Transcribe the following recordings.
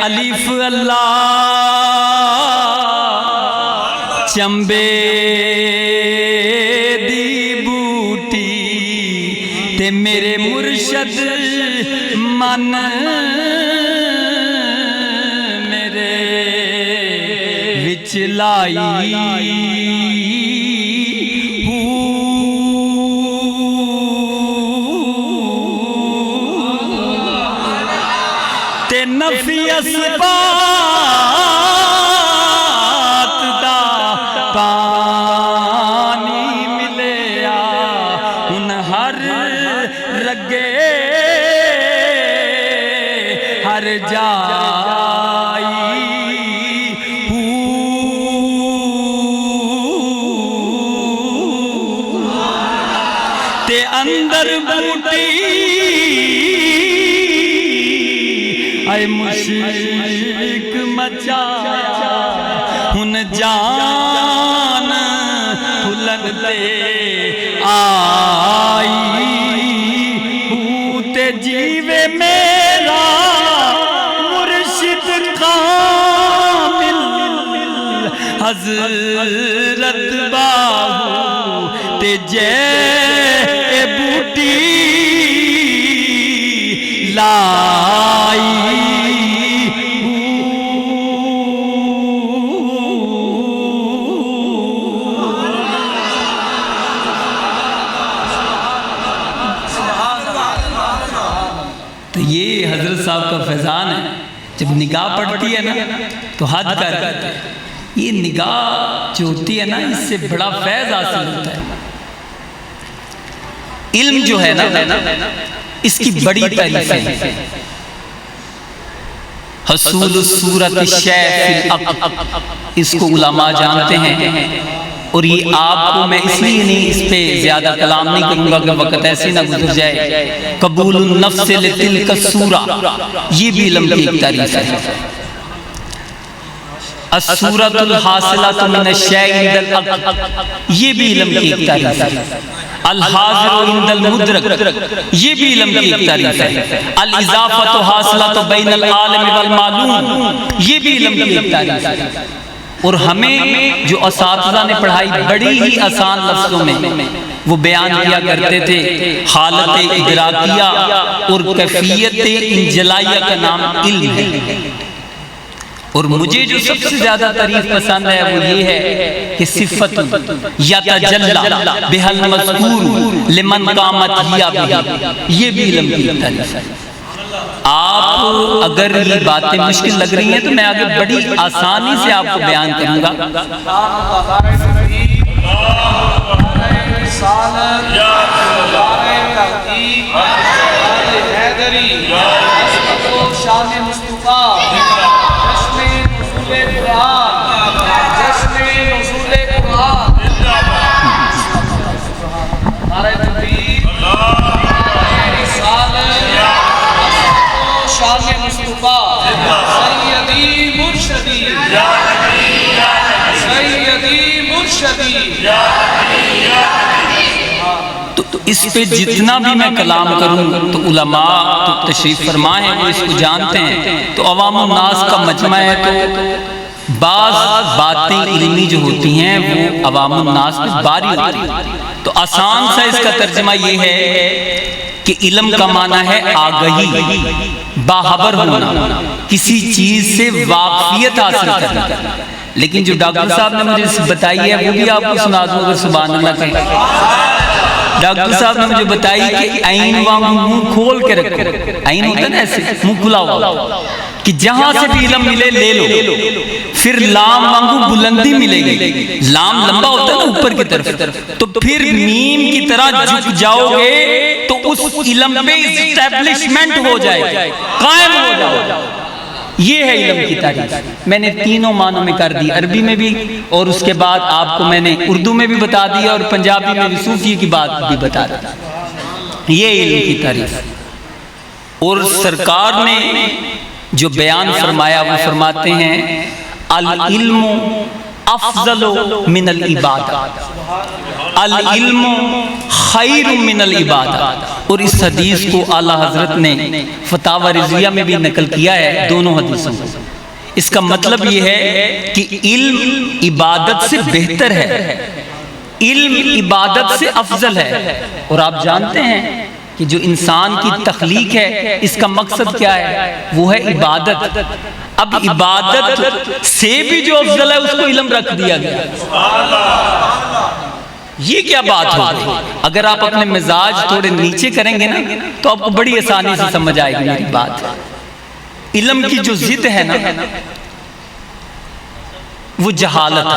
الف اللہ چمبے دی بوٹی تے میرے مرشد من میرے وچ لائی نفی اسبات دا پانی ملیا ان ہر رگے ہر جائی تے اندر بوٹی اے مشرق مچایا ہن جان پھلن تے آئی تے جیوے میرا مرشد کامل حضرت باہو تے جے بوٹی لائی تو یہ حضرت صاحب کا فیضان ہے. جب نگاہ پڑتی ہے نا تو حد کر دیتے ہیں. یہ نگاہ جو ہوتی ہے نا اس سے بڑا فیض حاصل ہوتا ہے. علم جو ہے نا اس کی بڑی تعریف ہے. حصول الصورت الشیء فی العقل اس کو علماء جانتے ہیں. اور یہ آپ کو میں اس لیے نہیں اس پہ زیادہ کلام نہیں کروں گا کہ وقت ایسے نہ گزر جائے. قبول النفس لتلک الصورہ یہ بھی علم کی ایک تعریف ہے. الصورۃ الحاصلۃ من الشیء عند العقل یہ بھی علم کی ایک تعریف ہے. الحاضر عند المدرک یہ بھی علم کی ایک تعریف ہے. الاضافۃ حاصلۃ بین العالم والمعلوم یہ بھی علم کی ایک تعریف ہے. اور ہمیں جو اساتذہ نے پڑھائی بڑی ہی آسان لفظوں میں وہ بیان کیا کرتے تھے. حالت ادراکیہ اور کیفیت انجلائیہ کا نام علم ہے. اور مجھے جو سب سے زیادہ تعریف پسند ہے وہ یہ ہے کہ صفت یتجلی بها المذکور لمن قامت ہی بہ یہ بھی علم کی تعریف ہے. آپ اگر یہ باتیں مشکل لگ رہی ہیں تو میں آگے بڑی آسانی سے آپ کو بیان کروں گا. تو اس پہ جتنا بھی میں کلام کروں تو علماء تو تشریف فرما ہیں وہ اس کو جانتے ہیں. تو عوام الناس کا مجمع ہے تو بعض باتیں علمی جو ہوتی ہیں وہ عوام الناس میں باری ہوتی ہیں. تو آسان سا اس کا ترجمہ یہ ہے کہ علم کا معنی ہے آگہی باخبر ہونا کسی چیز سے واقفیت حاصل کرنا. لیکن جو ڈاکٹر صاحب نے مجھے بتائی ہے وہ بھی آپ کو سنا دوں اگر سبحان اللہ کہیں. ڈاکٹر صاحب نے مجھے بتائی کہ عین وانگو منہ کھول کے رکھو. عین ہوتا ہے نا ایسے منہ کھلا ہوا کہ جہاں سے بھی علم ملے لے لو. پھر لام وانگو بلندی ملے گی. لام لمبا ہوتا ہے نا اوپر کی طرف تو پھر میم کی طرح جھک جاؤ گے تو اس علم پہ اسٹیبلشمنٹ ہو جائے قائم ہو جاؤ. یہ ہے علم کی تعریف. میں نے تینوں معنوں میں کر دی عربی میں بھی اور اس کے بعد آپ کو میں نے اردو میں بھی بتا دیا اور پنجابی میں بھی صوفی کی بات بھی بتا دی. یہ علم کی تعریف. اور سرکار نے جو بیان فرمایا وہ فرماتے ہیں العلم افضل من العبادات، العلم خیر من العبادات. اور اس حدیث کو اعلیٰ حضرت نے فتاوی رضویہ میں بھی نقل کیا ہے، دونوں حدیثوں کو. اس کا مطلب یہ ہے کہ علم عبادت سے بہتر ہے، علم عبادت سے افضل ہے. اور آپ جانتے ہیں کہ جو انسان کی تخلیق ہے اس کا مقصد کیا ہے؟ وہ ہے عبادت. اب عبادت سے بھی جو افضل ہے اس کو علم رکھ دیا گیا. یہ کیا بات ہوگی؟ اگر آپ اپنے مزاج تھوڑے نیچے کریں گے نا تو آپ کو بڑی آسانی سے سمجھ آئے گی میری بات. علم کی جو ضد ہے نا وہ جہالت.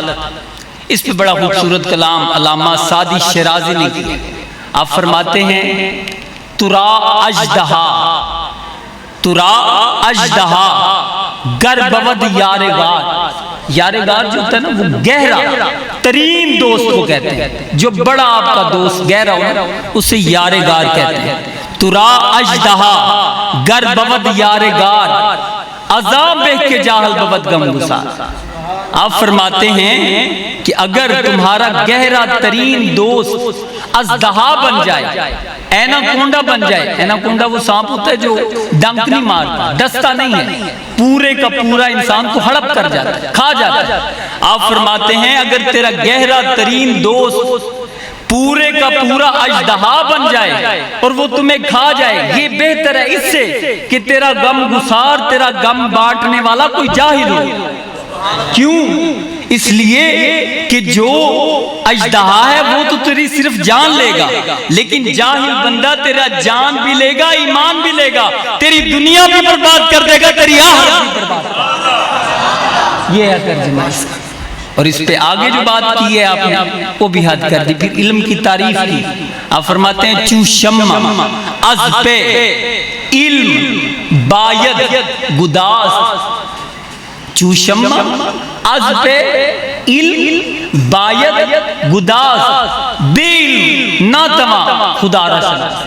اس پہ بڑا خوبصورت کلام علامہ سعدی شیرازی نے کیا. آپ فرماتے ہیں ترا اژدہا، ترا اژدہا گر بود یار غار. یار غار جو ہوتا ہے نا وہ گہرا ترین دوست کو کہتے ہیں. جو بڑا آپ کا دوست گہرا ہو اسے یار غار کہتے ہیں. ترا اژدہا گر بود یار غار، عذاب بہ کے جاہل بود غم گسار. آپ فرماتے ہیں کہ اگر تمہارا گہرا ترین دوست اژدہا بن جائے، اینا کونڈا بن جائے. اینا کونڈا وہ سانپ ہوتا ہے جو ڈنک نہیں مارتا، ڈستا نہیں ہے، پورے کا پورا انسان کو ہڑپ کر جاتا ہے، کھا جاتا ہے. آپ فرماتے ہیں اگر تیرا گہرا ترین دوست پورے کا پورا اژدہا بن جائے اور وہ تمہیں کھا جائے، یہ بہتر ہے اس سے کہ تیرا غم گسار، تیرا غم بانٹنے والا کوئی جاہل ہو. کیوں؟ اس لیے کہ جو اژدہا ہے وہ تو تیری صرف جان لے گا، لیکن جاہل بندہ تیرا جان بھی لے گا، ایمان بھی لے گا، تیری دنیا بھی برباد کر دے گا، تیری آخرت بھی برباد کر دے گا. یہ ہے ترجمہ اس کا. اور اس پہ آگے جو بات کی ہے آپ نے وہ بھی حد کر دی. پھر علم کی تعریف کی. آپ فرماتے ہیں چو شم از پہ علم باید گداس. چو شم از پہ علم باید گداس، بے علم نہ تما خدا را شناس.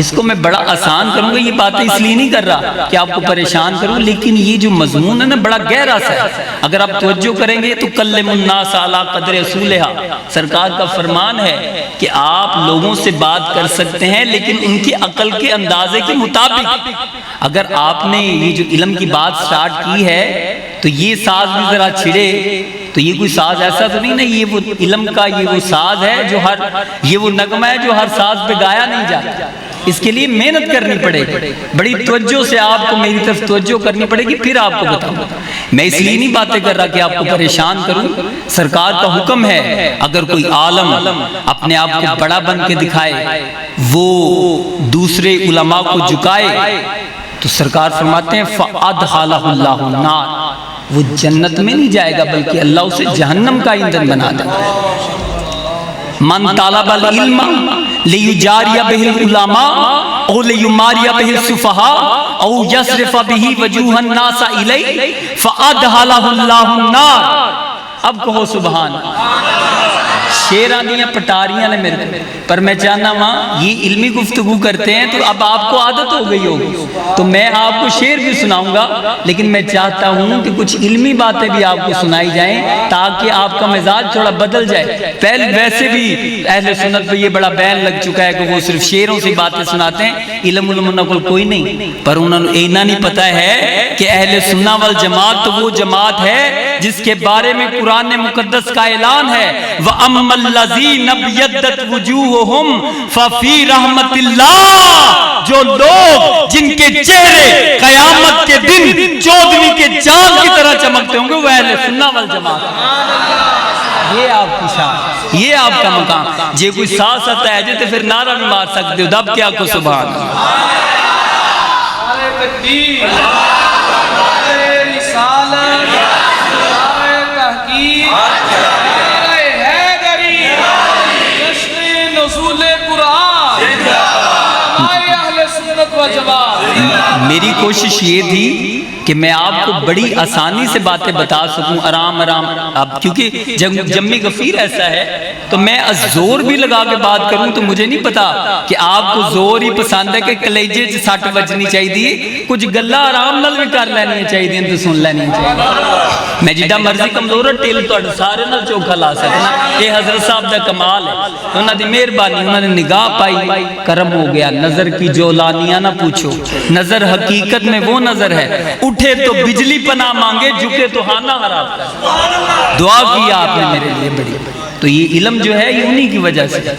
اس کو میں بڑا آسان کروں گا، یہ باتیں اس لیے نہیں کر رہا کہ آپ کو پریشان کروں، لیکن یہ جو مضمون ہے نا بڑا گہرا سا ہے. اگر آپ توجہ کریں گے تو کلم الناس علی قدر اصولہا، سرکار کا فرمان ہے کہ آپ لوگوں سے بات کر سکتے ہیں لیکن ان کی عقل کے اندازے کے مطابق. اگر آپ نے یہ جو علم کی بات سٹارٹ کی ہے تو یہ ساز بھی ذرا چھڑے تو یہ کوئی ساز ایسا تو نہیں نا، یہ وہ علم کا یہ وہ ساز ہے جو یہ وہ نغمہ ہے جو ہر ساز پہ گایا نہیں جاتا. اس کے لیے محنت کرنی پڑے گی، بڑی توجہ سے آپ کو میری طرف توجہ کرنی پڑے گی، پھر آپ کو بتاؤں. میں اس لیے نہیں باتیں کر رہا کہ آپ کو پریشان کروں. سرکار کا حکم ہے اگر کوئی عالم اپنے آپ کو بڑا بن کے دکھائے، وہ دوسرے علماء کو جھکائے، تو سرکار فرماتے ہیں فَأَدْخَلَهُ اللَّهُ النَّارَ، وہ جنت میں نہیں جائے گا بلکہ اللہ اسے جہنم کا ایندھن بنا دے گا. من طالب العلم لیجاری بہ العلماء او لیماری بہ السفہاء او یصرف بہ وجوہ الناس الیہ فادخلہ اللہ النار. اب کہو سبحان. شیراں دیاں پٹاریاں نے میرے پر میں چاہنا وہاں یہ علمی گفتگو کرتے ہیں تو اب آپ کو عادت ہو گئی ہوگی تو میں آپ کو شعر بھی سناؤں گا، لیکن میں چاہتا ہوں کہ کچھ علمی باتیں بھی آپ کو سنائی جائیں تاکہ آپ کا مزاج تھوڑا بدل جائے. پہلے ویسے بھی اہل سنت پہ یہ بڑا بین لگ چکا ہے کہ وہ صرف شعروں سے باتیں سناتے ہیں، علم نقل کوئی نہیں. پر انہوں نے اینا نہیں پتا ہے کہ اہل سنہ والجماعت تو وہ جماعت ہے جس کے بارے میں قرآن مقدس کا اعلان ہے وَأَمَّا الَّذِينَ ابْيَضَّتْ وُجُوهُهُمْ فَفِي رَحْمَةِ اللَّهِ. جو لوگ جن کے چہرے قیامت کے دن چودھویں کے چاند کی طرح چمکتے ہوں گے وہ اہل سنہ والجماعت. یہ آپ کی شان، یہ آپ کا مقام. جے کوئی ساتھ ساتھ ہے جو تو پھر نعرہ بھی مار سکتے ہو دب کیا کو سبحان میری کوشش یہ تھی کہ میں آپ کو بڑی آسانی سے باتیں بتا سکوں آرام آرام. اب کیونکہ جمی غفیر ایسا ہے تو میں زور بھی لگا کے بات کروں تو مجھے نہیں پتا کہ آپ کو زور ہی پسند ہے کہ کلیجے سٹ بجنی چاہیے، کچھ گلا آرام نال بھی کر لینی چاہیے تو سن لینی چاہیے. میں جدہ مرضی کمزور ٹیل تو سارے نہ چوکھا لا سکنا. یہ حضرت صاحب دا کمال ہے. انہوں نے مہربانی انہوں نے نگاہ پائی, کرم ہو گیا. نظر کی جولانیاں نہ پوچھو, نظر حقیقت میں وہ نظر ہے. اٹھے تو بجلی پناہ مانگے, جھکے تو ہانا خراب کر. دعا کیا آپ نے میرے لیے بڑی. تو یہ علم جو ہے یہ انہی کی وجہ سے.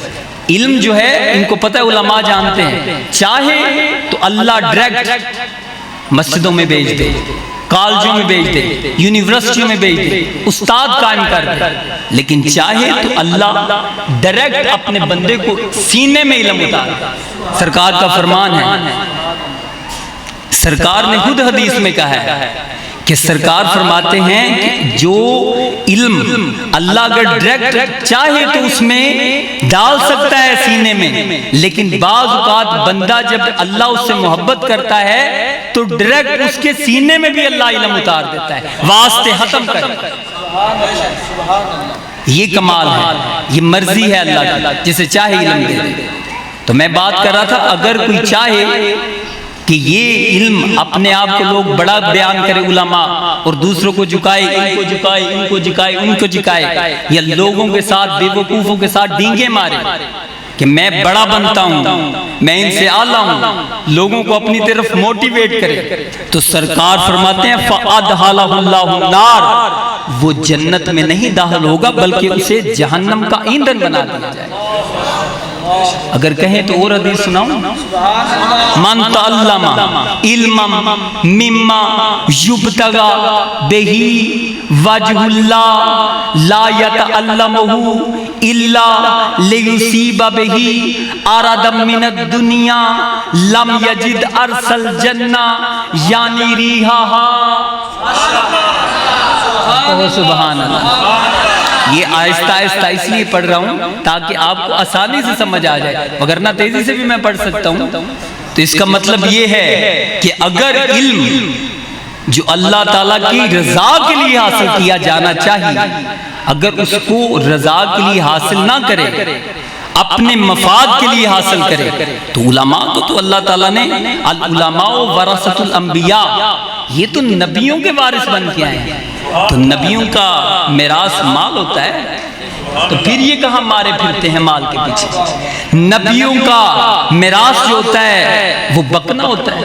علم جو ہے ان کو پتہ ہے, علماء جانتے ہیں, چاہے تو اللہ ڈائریکٹ مسجدوں میں بھیج دے, کالجوں میں بھیج دے, یونیورسٹیوں میں بھیج دے, استاد قائم کر دے. لیکن چاہے تو اللہ ڈائریکٹ اپنے بندے کو سینے میں علم اتار دے. سرکار کا فرمان ہے, سرکار نے خود حدیث میں کہا ہے کہ سرکار فرماتے ہیں کہ جو علم اللہ اگر ڈائریکٹ چاہے تو اس میں ڈال سکتا ہے سینے میں, لیکن بعض اوقات بندہ جب اللہ اس سے محبت کرتا ہے تو ڈائریکٹ اس کے سینے میں بھی اللہ علم اتار دیتا ہے, واسطے ختم کر. یہ کمال ہے, یہ مرضی ہے اللہ کی, جسے چاہے علم دے دے. تو میں بات کر رہا تھا, اگر کوئی چاہے کہ یہ علم اپنے آپ کو لوگ بڑا بیان کرے علماء, اور دوسروں کو جھکائے, ان کو جھکائے, ان کو جھکائے, ان کو جھکائے, یا لوگوں کے ساتھ بے وقوفوں کے ساتھ ڈینگے مارے کہ میں بڑا بنتا ہوں, میں ان سے اعلیٰ ہوں, لوگوں کو اپنی طرف موٹیویٹ کرے, تو سرکار فرماتے ہیں فَأَدْخَلَهُ اللَّهُ النَّارَ, وہ جنت میں نہیں داخل ہوگا بلکہ اسے جہنم کا ایندھن بنا دیا جائے. اگر کہیں تو اور حدیث سناؤں, من تعلم علما مما یبتغى به وجه اللہ لا يتعلمه الا لیصیب به عرضا من الدنیا لم یجد عرش الجنہ یعنی ریحہا. سبحان اللہ. یہ آہستہ آہستہ اس لیے پڑھ رہا ہوں تاکہ آپ کو آسانی سے سمجھ آ جائے, وگرنہ تیزی سے بھی میں پڑھ سکتا ہوں. تو اس کا مطلب یہ ہے کہ اگر علم جو اللہ تعالیٰ کی رضا کے لیے حاصل کیا جانا چاہیے, اگر اس کو رضا کے لیے حاصل نہ کرے, اپنے مفاد کے لیے حاصل کرے, تو علماء کو تو اللہ تعالیٰ نے العلماء ورثۃ الانبیاء, یہ تو نبیوں کے وارث بن کے آئے ہیں. تو نبیوں کا میراث مال ہوتا ہے, تو پھر یہ کہاں مارے پھرتے ہیں مال کے پیچھے. نبیوں کا میراث جو ہوتا ہے وہ بکنا ہوتا ہے.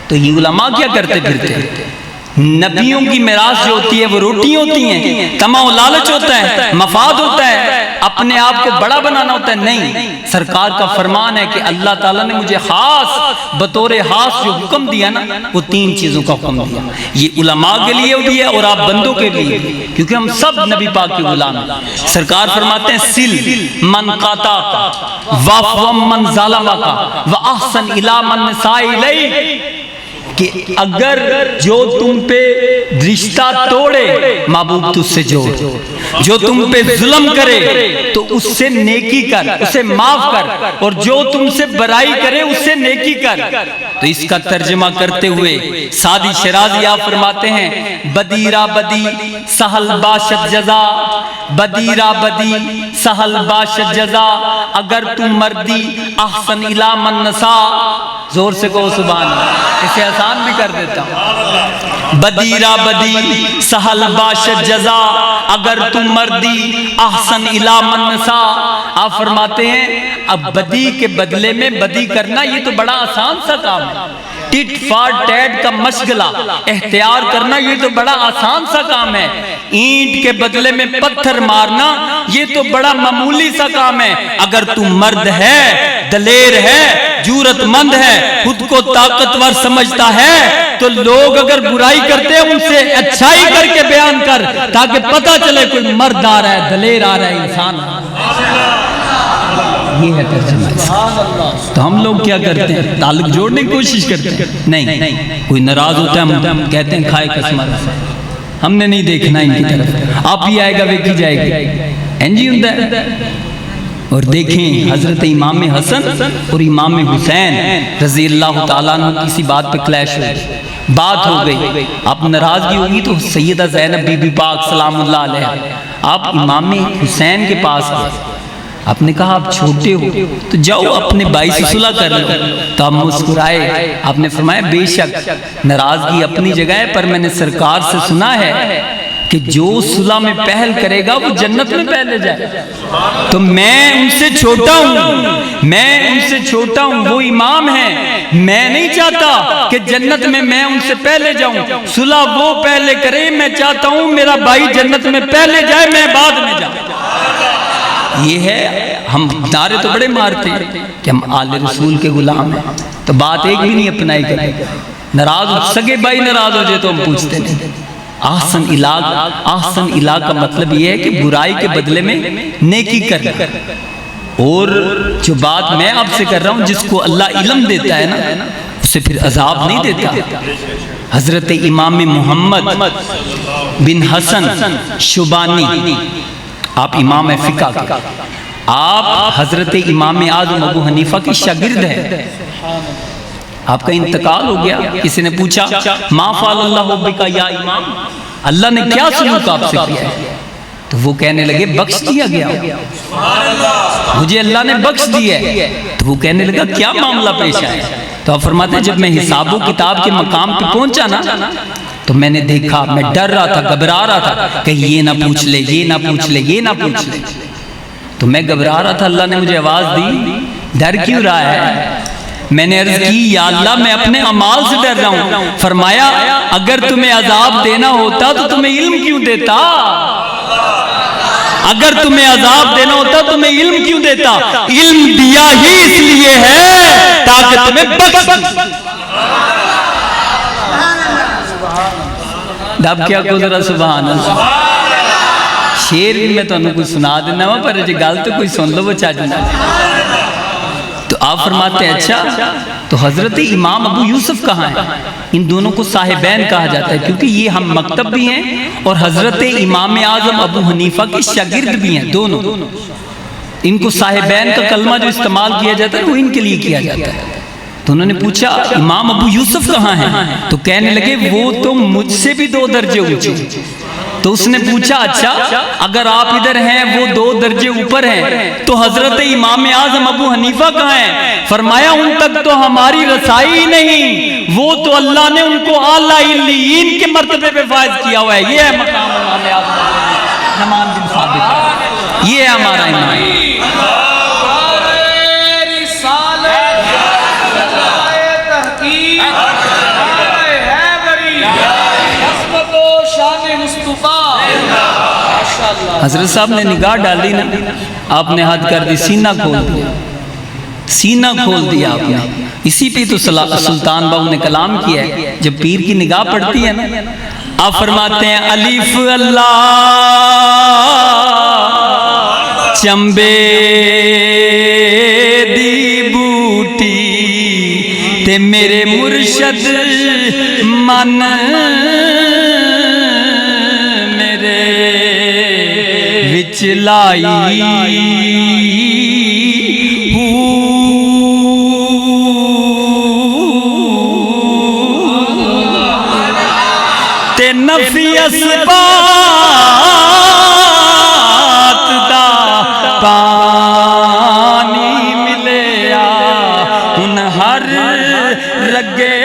تو یہ علماء کیا کرتے پھرتے ہیں, نبیوں کی میراث جو ہوتی ہے وہ روٹی ہوتی ہیں, طمع و لالچ ہوتا ہے, مفاد ہوتا ہے, اپنے آپ کو بڑا بنانا ہوتا ہے. نہیں, سرکار کا فرمان ہے کہ اللہ تعالیٰ نے مجھے خاص بطور خاص جو حکم دیا نا, وہ 3 چیزوں کا حکم دیا. یہ علماء کے لیے بھی ہے اور آپ بندوں کے لیے, کیونکہ ہم سب نبی پاک کے غلام ہیں. سرکار فرماتے ہیں سل من قاطعک واعف من ظلمک واحسن الی من ساء الیک, کہ اگر جو تم پہ رشتہ توڑے محبوب تجھ سے جوڑ, جو تم پہ ظلم کرے تو اس سے نیکی کر, اسے معاف کر, اور جو تم سے برائی کرے اس سے نیکی کر. تو اس کا ترجمہ کرتے ہوئے سعدی شیرازی آپ فرماتے ہیں بدیرہ بدی سہل باشد جزا, بدیرہ بدی سہل باشد جزا, اگر تم مردی احسن الی من نسا. زور سے کہو سبحان اللہ, اسے آسان بھی کر دیتا ہوں. بدیرہ بدی سہل باشد جزا, اگر تم مردی احسن الی من نسا. آپ فرماتے ہیں اب بدی کے بدلے میں بدی کرنا یہ تو بڑا آسان سا کام ہے. ٹٹ فار ٹیٹ کا مشغلہ اختیار کرنا یہ تو بڑا آسان سا کام ہے. اینٹ کے بدلے میں پتھر مارنا یہ تو بڑا معمولی سا کام ہے. اگر تم مرد ہے, دلیر ہے, جرأت مند ہے, خود کو طاقتور سمجھتا ہے, تو لوگ اگر برائی کرتے ہیں ان سے اچھائی کر کے بیان کر, تاکہ پتہ چلے کوئی مرد آ رہا ہے, دلیر آ رہا ہے, انسان آ رہا ہے. یہ ہے ترجمہ. تو ہم لوگ کیا کرتے ہیں, تعلق جوڑنے کی کوشش کرتے ہیں. نہیں, کوئی ناراض ہوتا ہے ہم کہتے ہیں کھائے قسمت, ہم نے نہیں دیکھنا ان کی طرف, آپ ہی آئے گا ویکھی جائے گی. انجی ہوتا ہے. اور دیکھیں حضرت امام حسن اور امام حسین رضی اللہ تعالیٰ عنہ کسی بات پہ کلیش ہوئی, بات ہو گئی, آپ ناراضگی ہوگی تو سیدہ زینب بی بی پاک سلام اللہ علیہ آپ امام حسین کے پاس گئے. آپ نے کہا آپ چھوٹے ہو تو جاؤ اپنے بھائی سے صلح کر لو. تو آپ مسکرائے, آپ نے فرمایا بے شک ناراضگی اپنی جگہ ہے, پر میں نے سرکار سے سنا ہے کہ جو صلح میں پہل کرے گا وہ جنت میں پہلے جائے. تو میں ان سے چھوٹا ہوں, وہ امام ہیں, میں نہیں چاہتا کہ جنت میں ان سے پہلے جاؤں. صلح وہ پہلے کرے, میں چاہتا ہوں میرا بھائی جنت میں پہلے جائے, میں بعد میں جاؤں. یہ ہے, ہم نعرے تو بڑے مارتے ہیں کہ ہم آل رسول کے غلام ہیں, تو بات ایک بھی نہیں اپنائی کریں. ناراض سگے بھائی ناراض ہو جائے تو ہم پوچھتے نہیں. احسن الہ کا مطلب یہ ہے کہ برائی کے بدلے میں نیکی کرنا. اور جو بات میں آپ سے کر رہا ہوں, جس کو اللہ علم دیتا ہے نا, اسے پھر عذاب نہیں دیتا. حضرت امام محمد بن حسن شبانی, آپ امام فقہ کے, آپ حضرت امام اعظم ابو حنیفہ کے شاگرد ہیں. آپ کا انتقال ہو گیا. کسی نے پوچھا ما فعل اللہ بک یا امام, اللہ نے کیا سلوک آپ سے کیا ہے؟ تو وہ کہنے لگے بخش دیا گیا, مجھے اللہ نے بخش دیا ہے. تو وہ کہنے لگا کیا معاملہ پیش آیا؟ تو آپ فرماتے ہیں جب میں حساب و کتاب کے مقام پہ پہنچا نا, تو میں نے دیکھا, میں ڈر رہا تھا, گھبرا رہا تھا کہ یہ نہ پوچھ لے, یہ نہ پوچھ لے, یہ نہ پوچھ لے. تو میں گھبرا رہا تھا. اللہ نے مجھے آواز دی, ڈر کیوں رہا ہے؟ میں نے عرض کی یا اللہ میں اپنے اعمال سے ڈر رہا ہوں. فرمایا اگر تمہیں عذاب دینا ہوتا تو تمہیں علم کیوں دیتا؟ اگر تمہیں عذاب دینا ہوتا تو تمہیں علم کیوں دیتا؟ علم دیا ہی اس لیے ہے تاکہ تمہیں بخش. اب کیا کو ذرا سبحان اللہ. شیر بھی میں تمہیں کچھ سنا دینا ہوا, پر جو گل تو کوئی سن لو وہ چاہتا. تو آپ فرماتے ہیں اچھا تو حضرت امام ابو یوسف کہاں ہیں؟ ان دونوں کو صاحبین کہا جاتا ہے کیونکہ یہ ہم مکتب بھی ہیں اور حضرت امام اعظم ابو حنیفہ کے شاگرد بھی ہیں دونوں. ان کو صاحبین کا کلمہ جو استعمال کیا جاتا ہے وہ ان کے لیے کیا جاتا ہے. تو انہوں نے پوچھا امام ابو یوسف کہاں ہیں؟ تو کہنے لگے وہ تو مجھ سے بھی 2 درجے اونچے. تو اس نے پوچھا اچھا اگر آپ ادھر ہیں وہ 2 درجے اوپر ہیں تو حضرت امام اعظم ابو حنیفہ کہاں ہیں؟ فرمایا ان تک تو ہماری رسائی ہی نہیں, وہ تو اللہ نے ان کو اعلیٰ علیین کے مرتبے پہ فائز کیا ہوا ہے. یہ ہے مقام امام اعظم نعمان بن ثابت, یہ ہے ہمارا امام. حضرت صاحب نے نگاہ ڈالی نا, آپ نے ہاتھ کر دی, سینہ کھول دیا, سینہ کھول دیا آپ نے. اسی پہ تو سلطان باہو نے کلام کیا ہے. جب پیر کی نگاہ پڑتی ہے نا, آپ فرماتے ہیں الف اللہ چمبے دی بوٹی تے میرے مرشد من لائی تے نفی اسبات دا پانی ملیا ہن ہر رگے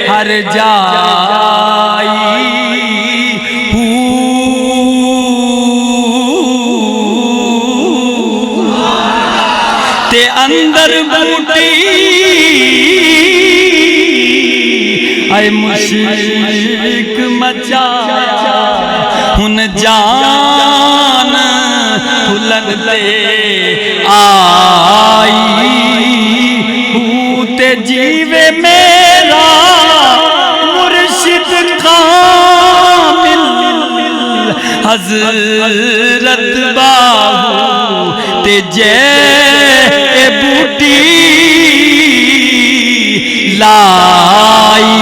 ہر جائی اندر بوٹی اے مشرق مچایا ہن جان بھلتے آئی تے جیوے میرا مرشد کامل حضرت باہو تے جے بوٹی لائی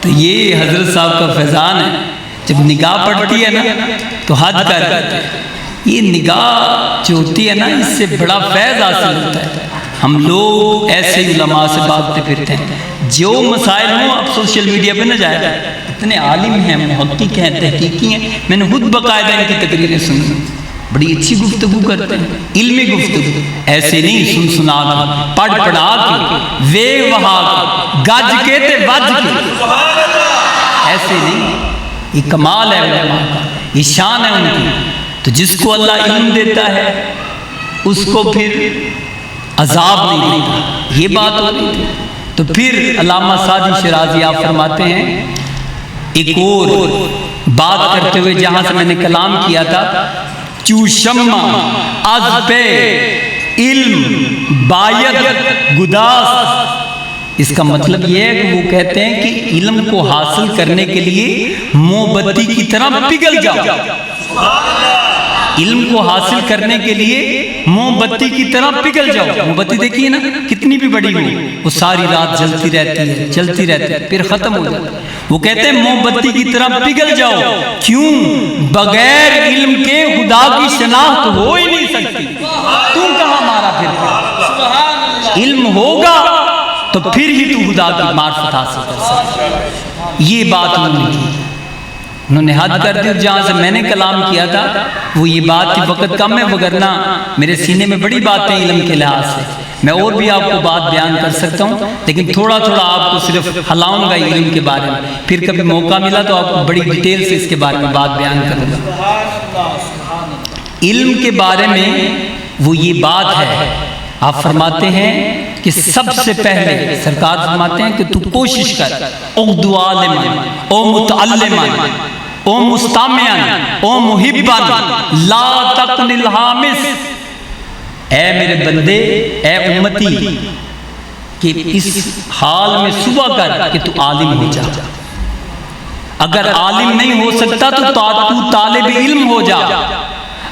تو یہ حضرت صاحب کا فیضان ہے. جب نگاہ پڑتی ہے نا تو حد کر دیتے ہیں. یہ نگاہ جو ہوتی ہے نا اس سے بڑا فیض حاصل ہوتا ہے. ہم لوگ ایسے علماء سے بھاگتے پھرتے ہیں, جو مسائل ہوں اب سوشل میڈیا پہ نہ جائے، اتنے عالم ہیں، محقق ہیں، تحقیقی ہیں، میں نے خود باقاعدہ ان کی تقریریں سنی، بڑی اچھی گفتگو کرتے ہیں، علمی گفتگو، ایسے نہیں سن سنا کے، پڑھ پڑھا کے، وے وہا کے، گج کے تے وج کے، ایسے نہیں۔ یہ کمال ہے علماء کا، یہ شان ہے ان کی۔ تو جس کو اللہ علم دیتا ہے اس کو پھر عذاب نہیں دیتا، یہ بات ہو رہی تھی۔ تو پھر علامہ سعدی شیرازی آپ فرماتے ہیں ایک اور بات کرتے ہوئے، جہاں سے میں نے کلام کیا تھا، چو شمع از پہ علم باید گداس، اس کا مطلب یہ ہے کہ وہ کہتے ہیں کہ علم کو حاصل کرنے کے لیے موم بتی کی طرح پگھل جاؤ۔ علم کو حاصل کرنے کے لیے موم بتی کی طرح پگھل جاؤ۔ موم بتی دیکھیے نا، کتنی بھی بڑی ہو، وہ ساری رات جلتی رہتی ہے، جلتی رہتی ہے، پھر ختم ہو جاتی ہے۔ وہ کہتے ہیں موم بتی کی طرح پگھل جاؤ، کیوں؟ بغیر علم کے خدا کی شناخت ہو ہی نہیں سکتی۔ تم کہاں مارا پھر؟ علم ہوگا تو پھر ہی تو خدا کی معرفت حاصل کر سکتا۔ یہ بات انہوں نے کی، انہوں نے حد کر دی۔ جہاں سے میں نے کلام کیا تھا وہ یہ بات تھی، وقت کم ہے، وگرنہ میرے سینے میں بڑی باتیں علم کے لحاظ سے، میں اور بھی آپ کو بات بیان کر سکتا ہوں، لیکن تھوڑا تھوڑا آپ کو صرف ہلاؤں گا علم کے بارے میں، پھر کبھی موقع ملا تو آپ کو بڑی ڈیٹیل سے اس کے بارے میں بات بیان کروں گا۔ علم کے بارے میں وہ یہ بات ہے، آپ فرماتے ہیں کہ سب سے پہلے سرکار فرماتے ہیں کہ تو کوشش کر، اغدو عالماً او متعلماً او مستمعاً او محباً لا تکن الحامس، اے میرے بندے، اے امتی، کہ اس حال میں صبح کر کہ تو عالم ہو جا۔ اگر عالم نہیں ہو سکتا تو طالب علم ہو جا،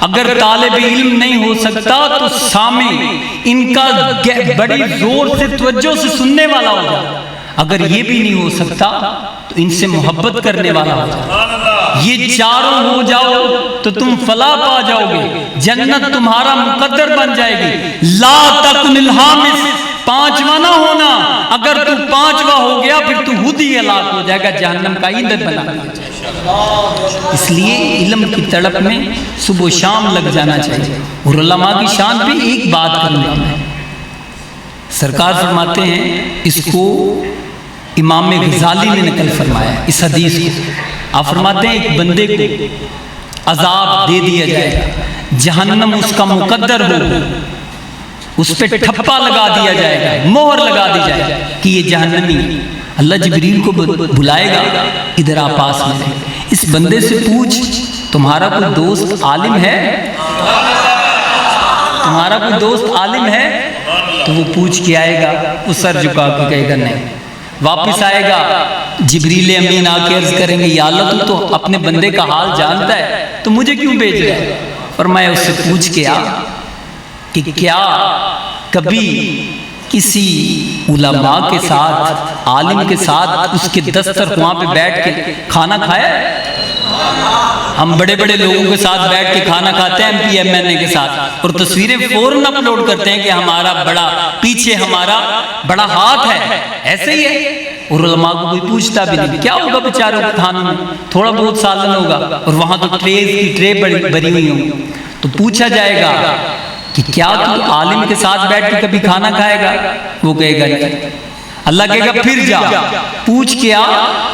اگر طالب علم نہیں ہو سکتا تو سامع ان کا بڑی زور سے توجہ سے سننے والا ہو جا، اگر یہ بھی نہیں ہو سکتا تو ان سے محبت کرنے والا ہو جا۔ یہ چاروں ہو جاؤ تو تم فلاح پا جاؤ گے، جنت تمہارا مقدر بن جائے گی۔ لا تکن الحامس، پانچواں نہ ہونا، اگر تو پانچواں ہو گیا پھر تو خود ہی ہلاک ہو جائے گا، جہنم کا ایندھن بنا دیا جائے گا۔ اس لیے علم کی تڑپ میں صبح و شام لگ جانا چاہیے۔ اور علماء کی شان پہ ایک بات کروں گا میں، سرکار فرماتے ہیں، اس کو امام غزالی نے نقل فرمایا اس حدیث کو، آپ فرماتے ہیں ایک بندے کو عذاب دے دیا جائے گا، جہنم اس کا مقدر ہو، اس پہ ٹھپا لگا دیا جائے گا، مہر لگا دی جائے گا کہ یہ جہنمی۔ اللہ جبریل کو بلائے گا، ادھر آپ پاس میں رہے، اس بندے سے پوچھ تمہارا کوئی دوست عالم ہے؟ تمہارا کوئی دوست عالم ہے؟ تو وہ پوچھ کے آئے گا، وہ سر جھکا کے کہے گا نہیں۔ واپس آئے گا، جبریل امین آ کے عرض کریں گے یا اللہ تو اپنے بندے کا حال جانتا ہے تو مجھے کیوں بھیج رہا ہے؟ فرمایا اس سے پوچھ کے آ کہ کیا کبھی کسی علماء کے ساتھ، عالم کے ساتھ اس کے دسترخواں پہ بیٹھ کے کھانا کھایا؟ ہم بڑے بڑے لوگوں کے ساتھ بیٹھ کے کھانا کھاتے ہیں، MPMNA کے ساتھ، اور تصویریں فوراً اپلوڈ کرتے ہیں کہ ہمارا بڑا پیچھے ہمارا بڑا ہاتھ ہے، ایسے ہی ہے۔ اور علماء کو کوئی پوچھتا بھی نہیں، کیا ہوگا بیچاروں کے کھانوں میں؟ تھوڑا بہت سالن ہوگا، اور وہاں تو ٹریز کی ٹرے بری ہوئی ہوں۔ تو پوچھا جائے گا کہ کیا تو عالم کے ساتھ بیٹھ کے کبھی کھانا کھائے گا؟ وہ کہے گا نہیں۔ اللہ کہے گا پھر جا پوچھ کے آ،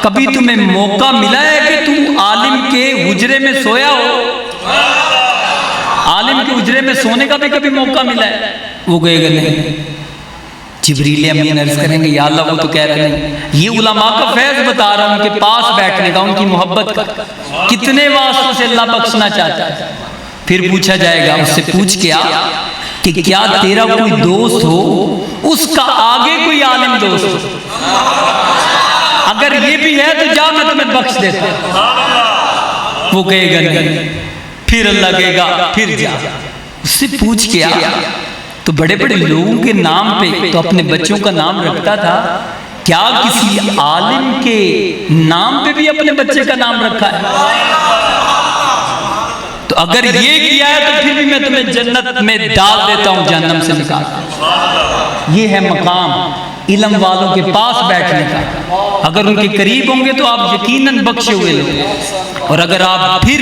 کبھی تمہیں موقع ملا ہے کہ تم عالم کے حجرے میں سویا ہو؟ عالم کے حجرے میں سونے کا بھی کبھی موقع ملا ہے؟ وہ کہے گا نہیں۔ جبریل امین عرض کریں گے یا اللہ وہ تو کہہ رہے ہیں، یہ علماء کا فیض بتا رہا ہوں، ان کے پاس بیٹھنے کا، ان کی محبت کا، کتنے واسطوں سے اللہ بخشنا چاہتا ہے۔ پھر پوچھا جائے گا، اس سے پوچھ کے آ کہ کیا تیرا کوئی دوست ہو، اس کا آگے کوئی عالم دوست ہو؟ اگر یہ بھی ہے تو جا میں تمہیں بخش دیتا ہوں۔ وہ کہے گا نہیں۔ پھر اللہ کہے گا پھر جا، اس سے پوچھ کے آ۔ تو بڑے بڑے لوگوں کے نام پہ تو اپنے بچوں کا نام رکھتا تھا، کیا کسی عالم کے نام پہ بھی اپنے بچے کا نام رکھا ہے؟ تو اگر یہ کیا ہے تو پھر بھی میں تمہیں جنت میں ڈال دیتا ہوں، جہنم سے نکال۔ یہ ہے مقام علم والوں کے پاس بیٹھنے کا. اگر ان کے قریب ہوں گے تو آپ یقیناً بخشے ہوئے لوگ، اور اگر آپ پھر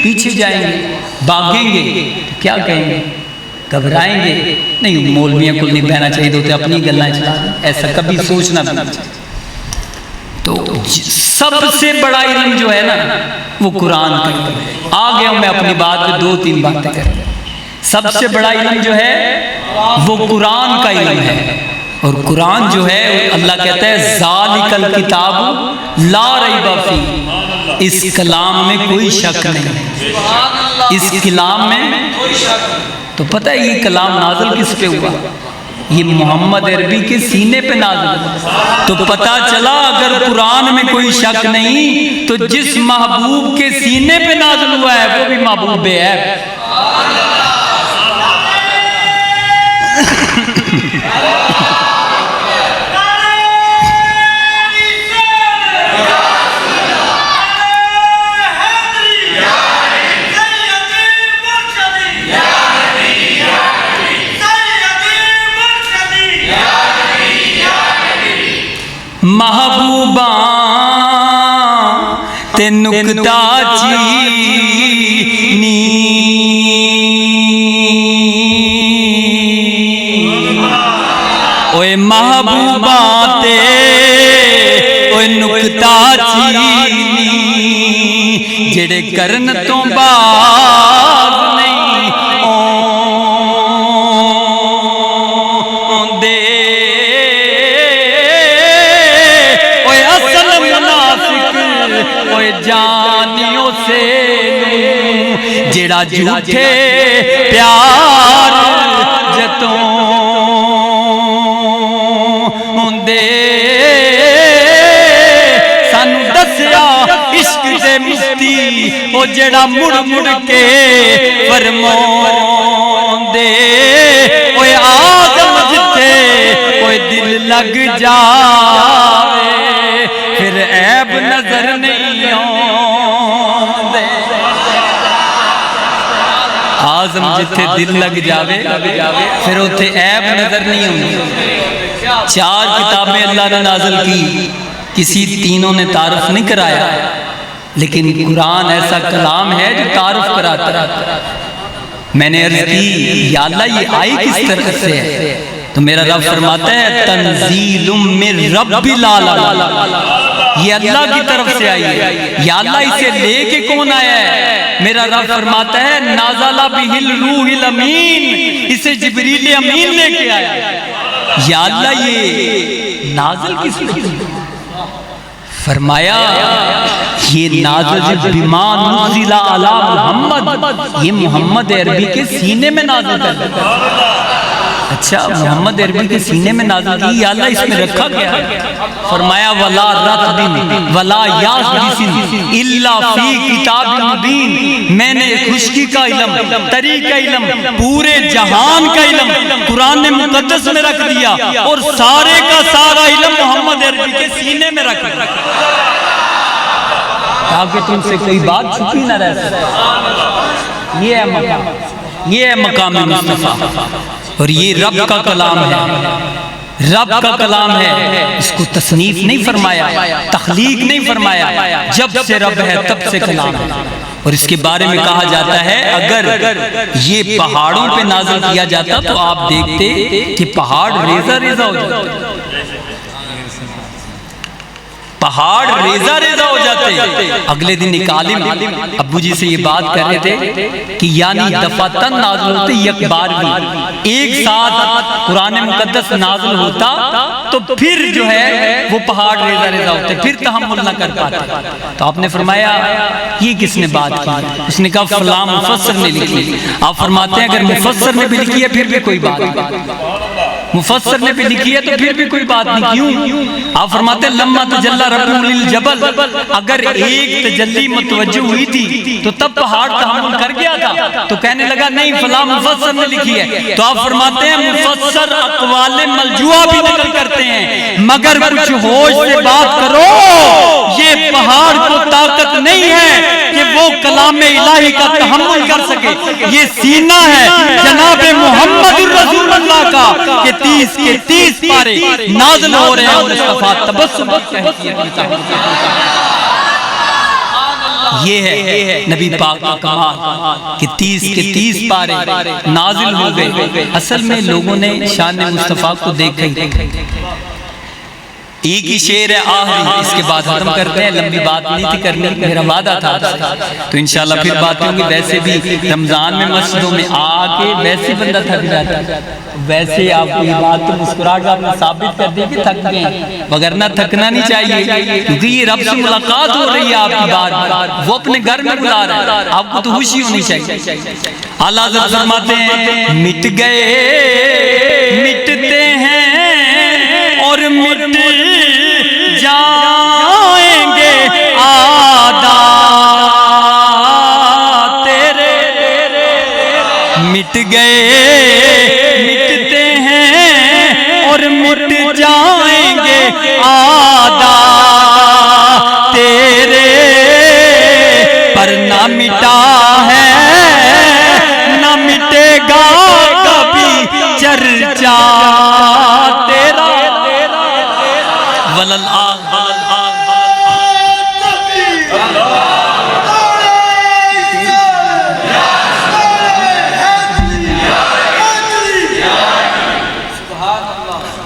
پیچھے جائیں گے، بھاگیں گے، تو کیا کہیں گے؟ گھبرائیں گے. نہیں، مولویوں کو نہیں بہنا چاہیے تو اپنی گلیں چلا دیں، ایسا کبھی سوچنا بھی نہیں چاہیے. تو سب سے بڑا علم جو ہے نا وہ قرآن کا علم ہے. آ گیا ہوں میں اپنی بات پہ 2-3 باتیں کریں. سب سے بڑا علم جو ہے وہ قرآن کا علم ہے، اور قرآن جو ہے اللہ کہتا ہے ذالک الکتاب لا ریب فیہ، اس کلام میں کوئی شک نہیں، اس کلام میں کوئی شک نہیں. تو پتہ ہے یہ کلام نازل کس پہ ہوا؟ یہ محمد عربی کے سینے پہ نازل ہوا. تو پتہ چلا اگر قرآن میں کوئی شک نہیں تو جس محبوب کے سینے پہ نازل ہوا ہے وہ بھی محبوب ہے. محبوباں تے نکتہ چینی، اوے محبوباں تے اوے نکتہ چینی، جڑے کرن تو باز نہیں جانیوں سے جڑا جھوٹے پیار جتوں دے. سانو دسیا عشق دے مفتی او جڑا مڑ مڑ کے فرماون دے. اوے آدم جتے اوے دل لگ جاوے پھر عیب نظر نہیں آندے. آزم جتھے دل لگ جاوے پھر اتھے عیب نظر نہیں آندے. 4 کتابیں اللہ نے نازل کی، کسی تینوں نے تعارف نہیں کرایا، لیکن قرآن ایسا کلام ہے جو تعارف کراتا ہے. میں نے عرض کی یا اللہ یہ آئی کس طرح سے ہے؟ تو میرا رب فرماتا ہے تنزیل من رب العالمین، یہ اللہ کی طرف سے آئی ہے. یا اللہ اسے لے کے کون آیا ہے؟ میرا رب فرماتا ہے نازل بہ الروح الامین، اسے جبریل امین لے کے آیا. یا اللہ یہ نازل کس نے کی؟ فرمایا یہ نازل بما نزل علی محمد، یہ محمد عربی کے سینے میں نازل ہے. اچھا محمد عربی کے سینے میں نازل کی، یا اللہ اس میں رکھا گیا ہے. فرمایا ولا رطب ولا یابس الا فی کتاب مبین، میں نے خشکی کا علم، تری کا علم، پورے جہان کا علم قرآن مقدس میں رکھ دیا، اور سارے کا سارا علم محمد عربی کے سینے میں رکھ دیا تاکہ تم سے کوئی بات چھپی نہ رہ سکے. یہ ہے مقام، یہ ہے مقام مصطفیٰ، اور یہ رب کا کلام ہے، رب کا کلام ہے. اس کو تصنیف نہیں فرمایا، تخلیق نہیں فرمایا، جب سے رب ہے تب سے کلام ہے. اور اس کے بارے میں کہا جاتا ہے اگر یہ پہاڑوں پہ نازل کیا جاتا تو آپ دیکھتے کہ پہاڑ ریزہ ریزہ ہو جاتے، پہاڑ ریزہ ریزہ ہو جاتے. اگلے دن ایک عالم ابو جی سے یہ بات کر رہے تھے کہ یعنی دفعتاً نازل ہوتے یک بار بھی، ایک ساتھ قرآن مقدس نازل ہوتا تو پھر جو ہے وہ پہاڑ ریزہ ریزہ ہوتے، پھر تحمل نہ کر پاتے. تو آپ نے فرمایا یہ کس نے بات کی؟ اس نے کہا فلاں مفسر نے لکھی. آپ فرماتے ہیں اگر مفسر نے بھی لکھی ہے پھر بھی کوئی بات نہیں، مفسر نے بھی لکھی ہے تو پھر بھی کوئی بات نہیں. کیوں؟ آپ فرماتے ہیں لما تجلی رب للجبل، اگر ایک تجلی متوجہ ہوئی تھی تو تب پہاڑ تحمل کر گیا تھا. تو کہنے لگا نہیں فلاں مفسر نے لکھی ہے. تو آپ فرماتے ہیں مفسر اقوال ملجوعہ بھی نقل کرتے ہیں، مگر کچھ ہوش سے بات کرو، یہ پہاڑ کو طاقت نہیں ہے کہ وہ کلام الہی کا تحمل کر سکے. یہ سینہ ہے جناب محمد الرسول اللہ کا کہ 30 کے 30 پارے نازل ہو رہے ہیں اور مصطفیٰ تبسم کہتی ہے. یہ ہے نبی پاک کا کمال کہ 30 کے 30 پارے نازل ہو گئے. اصل میں لوگوں نے شان مصطفیٰ کو دیکھا ہی. ایک ہی شعر ہے آخری، اس کے بعد ختم کرتے ہیں. لمبی بات نہیں تھی کرنی، میرا وعدہ تھا تو انشاءاللہ پھر باتیں ہوں گی. ویسے بھی رمضان میں مسجدوں میں آ کے ویسے بندہ تھک جاتا ہے. ویسے آپ کو یہ بات تو مسکراہٹ آپ نے ثابت کر دی کہ تھک گئے، وگرنہ تھکنا نہیں چاہیے کیونکہ یہ رب سے ملاقات ہو رہی ہے آپ کی بار. وہ اپنے گھر میں بلا رہا ہے، آپ کو تو خوشی ہونی چاہیے. اعلیٰ حضرت فرماتے ہیں مٹ گئے مٹتے ہیں اور مٹ جائیں گے عادات تیرے. مٹ گئے مٹتے ہیں اور مٹ جائیں گے عادات تیرے. پر نہ مٹا ہے نہ مٹے گا کبھی چرچا تیرا.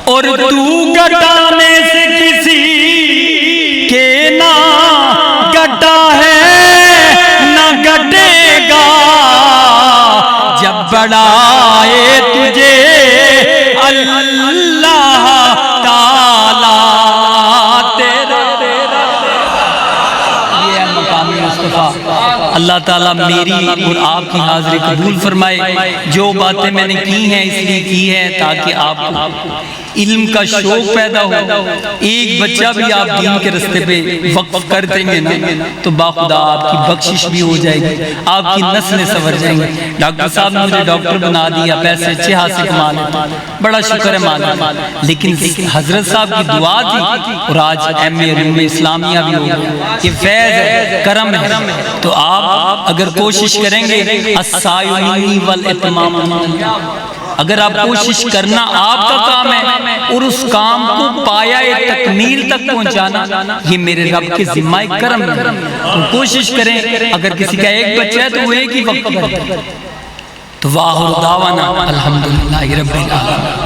اور تو گٹانے سے کسی کے نہ گٹا ہے نہ گٹے گا. جب بڑھائے تجھے اللہ تعالی تیرا. یہ ہے مقام مصطفیٰ. اللہ تعالیٰ میری اور آپ کی حاضری قبول فرمائے. جو باتیں میں نے کی ہیں اس لیے کی ہے تاکہ آپ کو علم کا شوق پیدا ہو. ایک بچہ بھی آپ دین کے رستے پہ وقف کر دیں گے نا تو باخدا آپ کی بخشش بھی ہو جائے گی، آپ کی نسلیں سنور جائیں گی. ڈاکٹر صاحب نے مجھے ڈاکٹر بنا دیا، پیسے اچھے حاصل کما لیتا، بڑا شکر ہے مانا. لیکن حضرت صاحب کی دعا تھی اور آج ایم اے علوم اسلامیہ بھی ہو گیا. یہ فیض ہے، کرم ہے. تو آپ اگر کوشش کریں گے السائلین والاتمام، اگر آپ کوشش کرنا آپ کا کام ہے اور اس کام کو پایا تکمیل تک پہنچانا یہ میرے رب کے ذمہ کرم ہے. تو کوشش کریں. اگر کسی کا ایک بچہ ہے تو وہ ایک ہی وقت کرے. تو واہ دعوانا الحمدللہ رب العالمین.